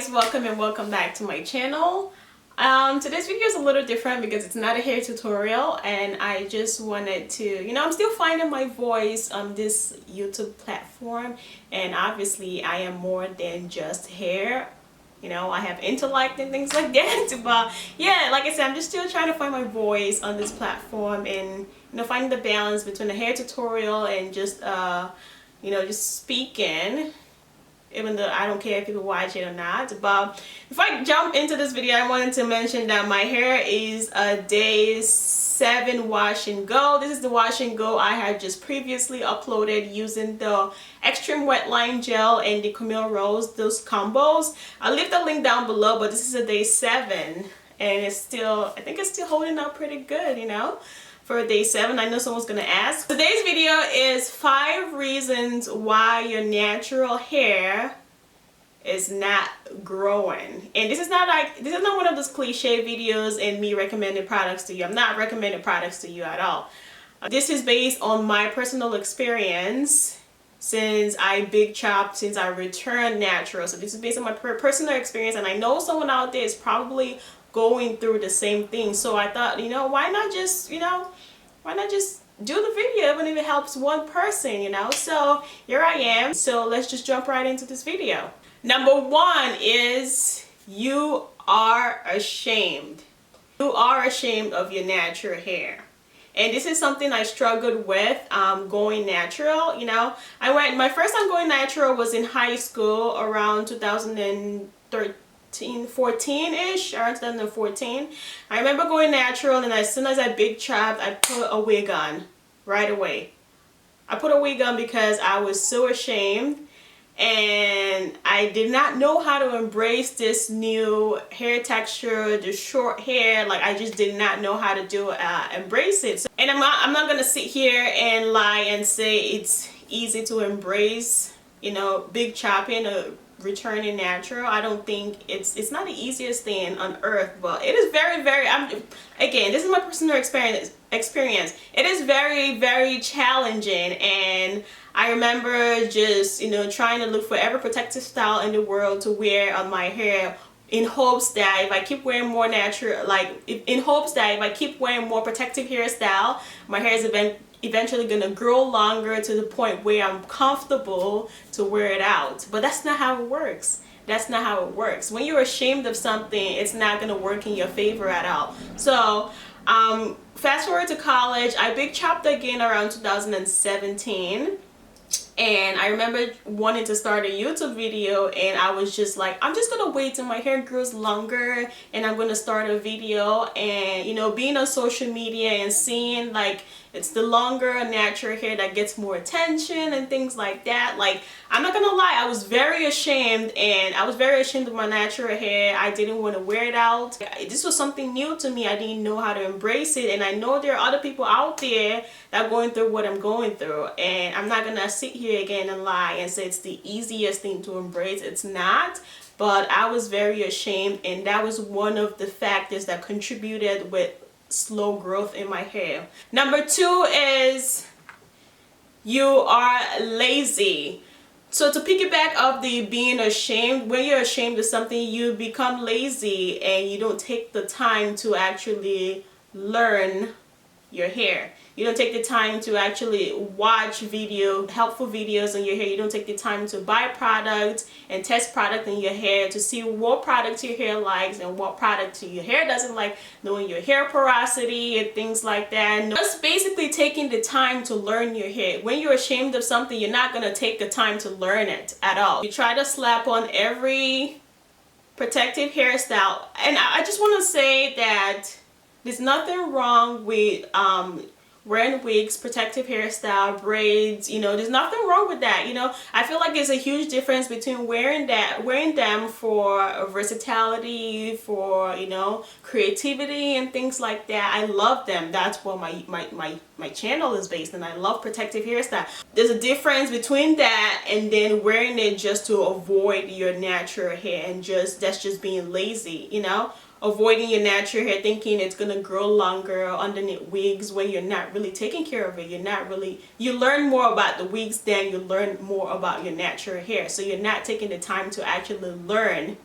guys, welcome and welcome back to my channel. Today's video is a little different because it's not a hair tutorial, and I just wanted to, I'm still finding my voice on this YouTube platform, and obviously I am more than just hair. I have intellect and things like that, but yeah, like I said, I'm just still trying to find my voice on this platform, and finding the balance between a hair tutorial and just just speaking, even though I don't care if people watch it or not. But before I jump into this video, I wanted to mention that my hair is a day 7 wash and go. This is the wash and go I had just previously uploaded using the extreme wet line gel and the Camille Rose, those combos. I'll leave the link down below, but this is a day 7 and it's still, I think it's still holding up pretty good, for day 7. I know someone's gonna ask. Today's video is 5 reasons why your natural hair is not growing. And this is not one of those cliche videos and me recommending products to you. I'm not recommending products to you at all. This is based on my personal experience since I big chopped, since I returned natural. So this is based on my personal experience, and I know someone out there is probably going through the same thing. So I thought, why not just do the video even if it helps one person, So here I am. So let's just jump right into this video. Number 1 is you are ashamed. You are ashamed of your natural hair. And this is something I struggled with going natural. My first time going natural was in high school around 2013, 14-ish, around 2014. I remember going natural, and as soon as I big chopped, I put a wig on right away. I put a wig on because I was so ashamed, and I did not know how to embrace this new hair texture, the short hair. Like, I just did not know how to embrace it. So, and I'm not gonna sit here and lie and say it's easy to embrace, big chopping or returning natural. I don't think it's not the easiest thing on earth, but it is very, very, again, this is my personal experience. It is very, very challenging, and I remember just trying to look for every protective style in the world to wear on my hair, in hopes that if I keep wearing more natural, in hopes that if I keep wearing more protective hairstyle, my hair is eventually gonna grow longer to the point where I'm comfortable to wear it out. But that's not how it works. That's not how it works. When you're ashamed of something, it's not gonna work in your favor at all. So fast forward to college, I big chopped again around 2017. And I remember wanting to start a YouTube video, and I was just like, I'm just gonna wait till my hair grows longer and I'm gonna start a video. And being on social media and seeing like it's the longer natural hair that gets more attention and things like that, like, I'm not gonna lie, I was very ashamed, and I was very ashamed of my natural hair. I didn't want to wear it out. This was something new to me. I didn't know how to embrace it, and I know there are other people out there that are going through what I'm going through, and I'm not gonna sit here again and lie and say it's the easiest thing to embrace. It's not. But I was very ashamed, and that was one of the factors that contributed with slow growth in my hair. Number 2 is you are lazy. So to piggyback off the being ashamed, when you're ashamed of something, you become lazy and you don't take the time to actually learn your hair. You don't take the time to actually watch helpful videos on your hair. You don't take the time to buy products and test product in your hair to see what product your hair likes and what product your hair doesn't like, knowing your hair porosity and things like that. And just basically taking the time to learn your hair. When you're ashamed of something, you're not gonna take the time to learn it at all. You try to slap on every protective hairstyle, and I just want to say that there's nothing wrong with wearing wigs, protective hairstyle, braids, there's nothing wrong with that. I feel like there's a huge difference between wearing them for versatility, for creativity and things like that. I love them. That's what my channel is based on. I love protective hairstyle. There's a difference between that and then wearing it just to avoid your natural hair, and that's just being lazy, avoiding your natural hair, thinking it's gonna grow longer underneath wigs when you're not really taking care of it. You learn more about the wigs than you learn more about your natural hair. So you're not taking the time to actually learn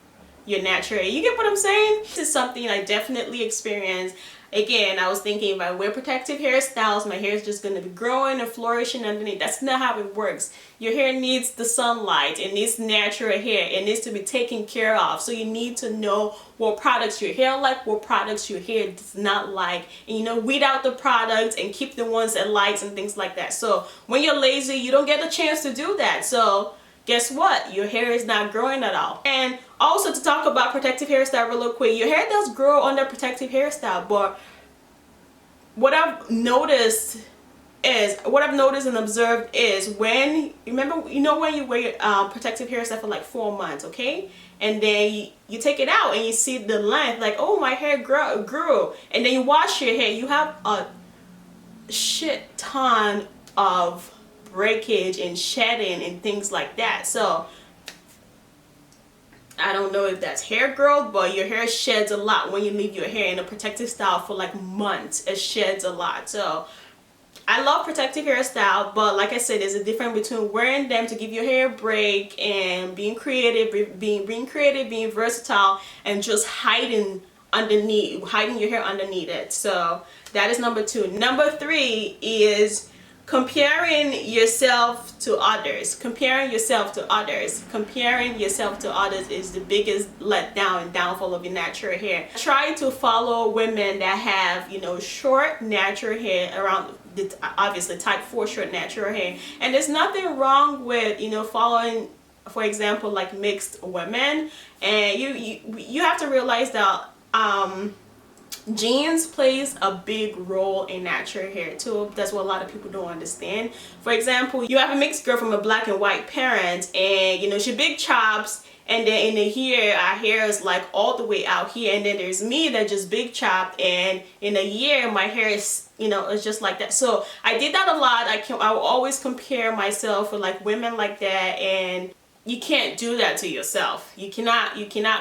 your natural hair. You get what I'm saying? This is something I definitely experienced. Again, I was thinking if I wear protective hairstyles, my hair is just going to be growing and flourishing underneath. That's not how it works. Your hair needs the sunlight. It needs natural hair. It needs to be taken care of. So you need to know what products your hair like, what products your hair does not like. And you know, weed out the products and keep the ones it likes and things like that. So when you're lazy, you don't get a chance to do that. So guess what? Your hair is not growing at all. And also, to talk about protective hairstyle real quick, your hair does grow under protective hairstyle, but what I've noticed and observed is when, remember, you know, when you wear protective hairstyle for like 4 months, okay? And then you take it out and you see the length, like, oh, my hair grew. And then you wash your hair, you have a shit ton of breakage and shedding and things like that. So I don't know if that's hair growth, but your hair sheds a lot when you leave your hair in a protective style for like months. It sheds a lot. So I love protective hairstyle, but like I said, there's a difference between wearing them to give your hair a break and being creative, being versatile, and just hiding your hair underneath it. So that is number 2. Number 3 is comparing yourself to others. Comparing yourself to others is the biggest letdown and downfall of your natural hair. Try to follow women that have, you know, short natural hair, around the, obviously type 4 short natural hair. And there's nothing wrong with, you know, following, for example, like mixed women. And you have to realize that genes plays a big role in natural hair too. That's what a lot of people don't understand. For example, you have a mixed girl from a black and white parent, and you know, she big chops, and then in a year our hair is like all the way out here, and then there's me that just big chopped, and in a year my hair is, you know, it's just like that. So I did that a lot. I will always compare myself with like women like that, and you can't do that to yourself. You cannot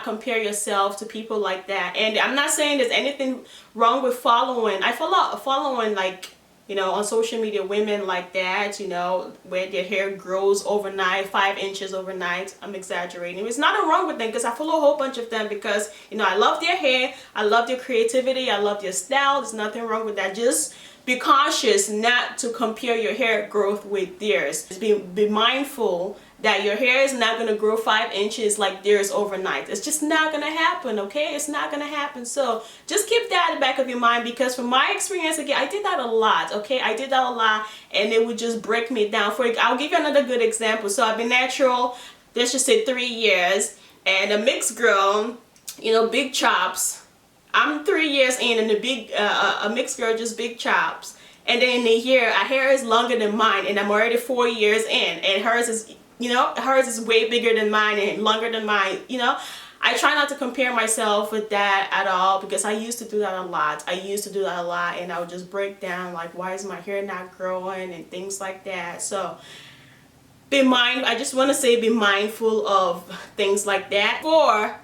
compare yourself to people like that. And I'm not saying there's anything wrong with following. I following like, you know, on social media, women like that, you know, where their hair grows overnight, 5 inches overnight. I'm exaggerating. There's nothing wrong with them, because I follow a whole bunch of them because, you know, I love their hair, I love their creativity, I love their style. There's nothing wrong with that. Just be cautious not to compare your hair growth with theirs. Just be mindful that your hair is not going to grow 5 inches like theirs overnight. It's just not going to happen, okay? It's not going to happen. So just keep that in the back of your mind, because from my experience, again, I did that a lot, okay? I did that a lot, and it would just break me down. I'll give you another good example. So I've been natural, let's just say 3 years, and a mixed girl, you know, big chops. I'm 3 years in, and a mixed girl just big chops. And then in a year, her hair is longer than mine, and I'm already 4 years in, and hers is, you know, hers is way bigger than mine and longer than mine. You know, I try not to compare myself with that at all, because I used to do that a lot. And I would just break down like, why is my hair not growing and things like that. So I just want to say be mindful of things like that. 4,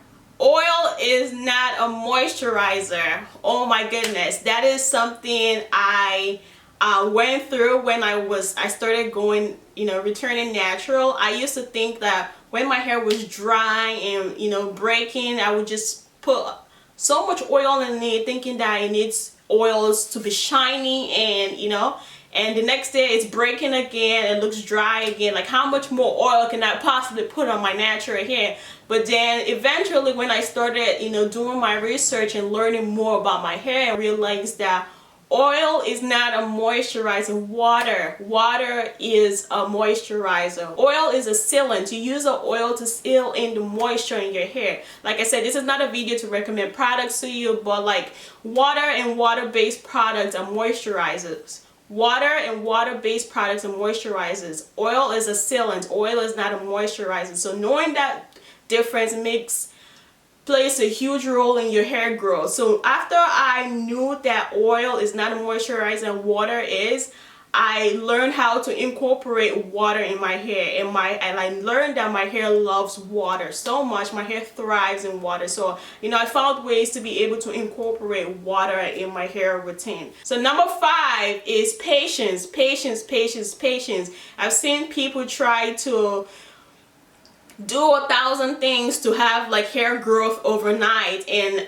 oil is not a moisturizer. Oh my goodness, that is something I went through when I started going, you know, returning natural. I used to think that when my hair was dry and, you know, breaking, I would just put so much oil in it, thinking that it needs oils to be shiny, and, you know, and the next day it's breaking again, it looks dry again. Like, how much more oil can I possibly put on my natural hair? But then eventually, when I started, you know, doing my research and learning more about my hair, I realized that oil is not a moisturizer. Water is a moisturizer. Oil is a sealant. You use the oil to seal in the moisture in your hair. Like I said, this is not a video to recommend products to you, but like water and water-based products are moisturizers. Water and water-based products are moisturizers. Oil is a sealant. Oil is not a moisturizer. So knowing that difference plays a huge role in your hair growth. So after I knew that oil is not a moisturizer and water is, I learned how to incorporate water in my hair, and I learned that my hair loves water so much. My hair thrives in water. So, you know, I found ways to be able to incorporate water in my hair routine. So number 5 is patience. I've seen people try to do 1,000 things to have like hair growth overnight, and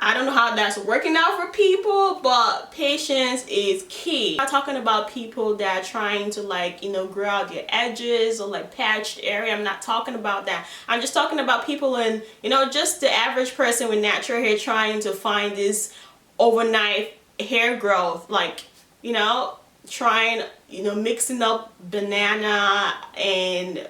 I don't know how that's working out for people, but patience is key. I'm not talking about people that are trying to like, you know, grow out your edges or like patched area. I'm not talking about that. I'm just talking about people in, you know, just the average person with natural hair trying to find this overnight hair growth, like, you know, trying, you know, mixing up banana and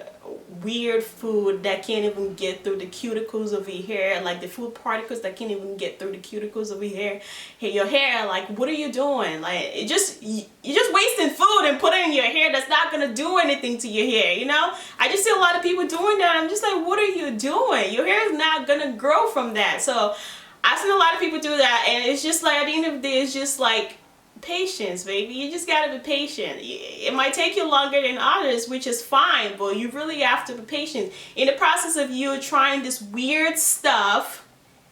weird food that can't even get through the cuticles of your hair, like the food particles that can't even get through the cuticles of your hair. Like, what are you doing? Like, you're just wasting food and putting it in your hair that's not gonna do anything to your hair, you know? I just see a lot of people doing that. I'm just like, what are you doing? Your hair is not gonna grow from that. So I've seen a lot of people do that, and it's just like, at the end of the day, it's just like patience, baby. You just gotta be patient. It might take you longer than others, which is fine, but you really have to be patient. In the process of you trying this weird stuff,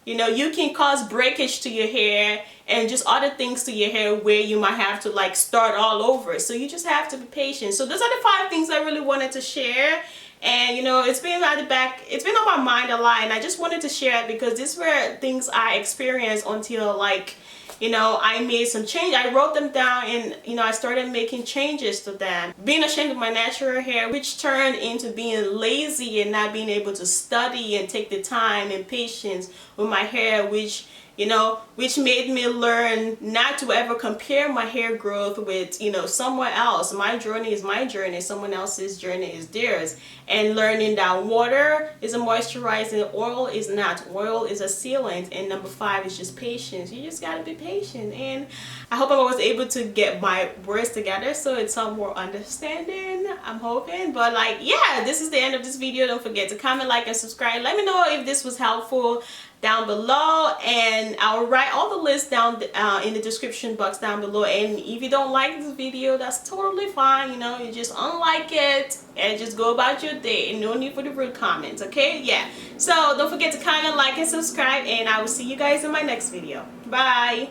you know, you can cause breakage to your hair and just other things to your hair where you might have to like start all over. So you just have to be patient. So those are the 5 things I really wanted to share. And you know, it's been on my mind a lot, and I just wanted to share it because these were things I experienced until, like, you know, I made some change. I wrote them down, and you know, I started making changes to them. Being ashamed of my natural hair, which turned into being lazy and not being able to study and take the time and patience with my hair, which, you know, which made me learn not to ever compare my hair growth with, you know, someone else. My journey is my journey, someone else's journey is theirs. And learning that water is a moisturizer, oil is not. Oil is a sealant. And number 5 is just patience. You just gotta be patient. And I hope I was able to get my words together so it's some more understanding, I'm hoping. But like, yeah, this is the end of this video. Don't forget to comment, like, and subscribe. Let me know if this was helpful down below, and I'll write all the lists down in the description box down below. And if you don't like this video, that's totally fine. You know, you just unlike it and just go about your day. No need for the rude comments, okay? Yeah, so don't forget to comment, like, and subscribe, and I will see you guys in my next video. Bye.